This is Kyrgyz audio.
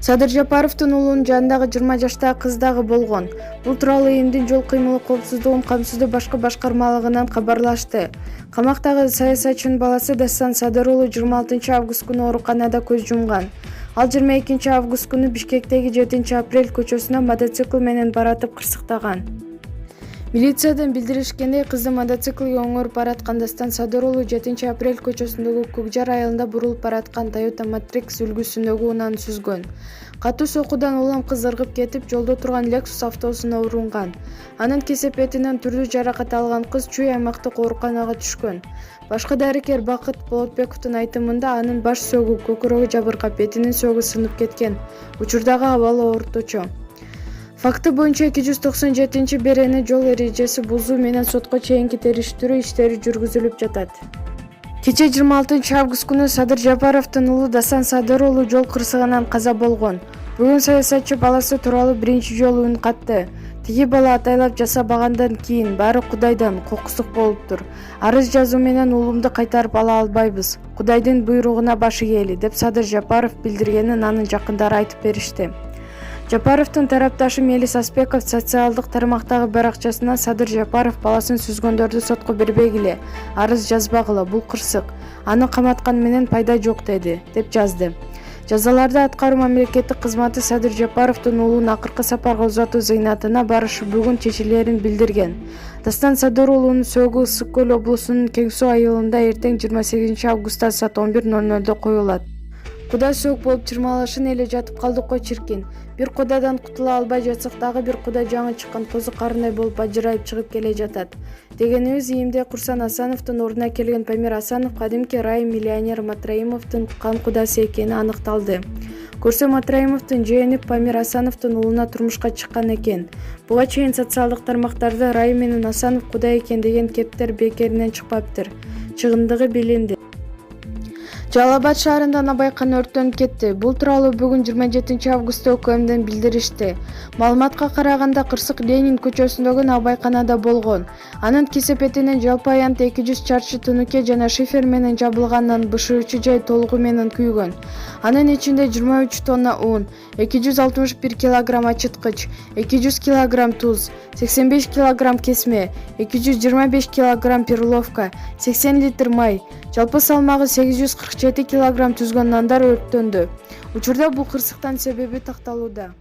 Садыр Жапаровдун уулунун жанындагы 20 жаштагы кыз дагы болгон. Бул тууралуу элдин жол кыймылы коопсуздугун камсыздоо башкы башкармалыгынан кабарлашты. Камактагы саясатчынын баласы Дастан Садыр уулу 26 август күнү ооруканада көз жумган. Ал 22 август күнү Бишкектеги 7 апрель көчөсүнө мотоцикл менен баратып кырсыктаган. Милициядан билдиришкендей, кызды мотоциклге оңоруп бараткан Дастан Садыр уулу 7 апрель көчөсүндөгү Көкжар айылында бурулуп бараткан Toyota Matrix үлгүсүндөгү унааны сүзгөн. Катуу сокуудан улам кыз ыргып кетип, жолдо турган Lexus автобусуна урунган. Анын кесепетинен түрдүү жаракат алган кыз Чүй аймактык ооруканага түшкөн. Башкы дарыкер Бакыт Болотбековдун айтымында анын баш сөөгү, көкүрөгү жабыркап, бетинин сөөгү сынып кеткен. Учурдагы абалы орточо. Факты боюнча 297 берени жол эрежеси бузуу менен сотко чейинки териштирүү иштери жүргүзүлүп жатат. Кече 26 август күнү Садыр Жапаровдун уулу Дастан Садыр уулу жол кырсыгынан каза болгон. Бүгүн саясатчы баласы тууралуу биринчи жолу үн катты. Тиги бала атайлап жасабагандан кийин баары Кудайдан, кокусук болуптур. Арыз жазуу менен уулумду кайтарып ала албайбыз. Кудайдын буйругуна башы ээли, деп Садыр Жапаров билдиргенин анын жакындары айтып беришти. Жапаровдун тарапташы Мелис Аспеков социалдык тармактагы баракчасынан Садыр Жапаров баласын сүзгөндөрдү сотко бербегиле, арыз жазбагыла, бул кырсык. Аны каматкан менен пайда жок деди, деп жазды. Жазаларды аткаруу мамлекеттик кызматы Садыр Жапаровдун уулун акыркы сапарга узатуу зыйнатына барышы бүгүн чечилерин билдирген. Дастан Садыр уулунун сөөгү Ысык Көл облусунун Кеңсу айылында эртең 28 августта саат 11:00 коюлат. Куда сөк болуп чырмалашын эле жатып калдык го чиркин. Бир кудадан кутула албай жатсак дагы бир куда жаңы чыккан козу карындай болуп ажырайып чыгып келе жатат. Дегенибиз ИИМде Курсан Асановдун ордуна келген Памир Асанов кадимки райым миллионер Матраимовдун кан кудасы экени аныкталды. Көрсө Матраимовдун жээни Памир Асановдун уулуна турмушка чыккан экен. Буга чейин социалдык тармактарда Райым менен Асанов кудай экен деген кептер бекеринен чыкпаптыр. Чыгымдыгы билинди. Жалал Абад шаарында набайкана өрттөнүп кетти. Бул тууралуу бүгүн 27 августта ÖKMден билдиришти. Маалыматка караганда кырсык Ленин көчөсүндөгү набайканада болгон. Анын кесепетинен жалпы аянтта 200 чарчы тунуке жана шифер менен жабылгандан бышырчу жай толугу менен күйгөн. Анын ичинде 23 тонна un, 261 килограмм ачыткыч, 200 килограмм туз, 85 килограмм кесме, 225 килограмм перловка, 80 литр май, жалпы салмагы 847 килограмм түзгөн нандар өрттөндү. Учурда бул кырсыктан себеби такталууда.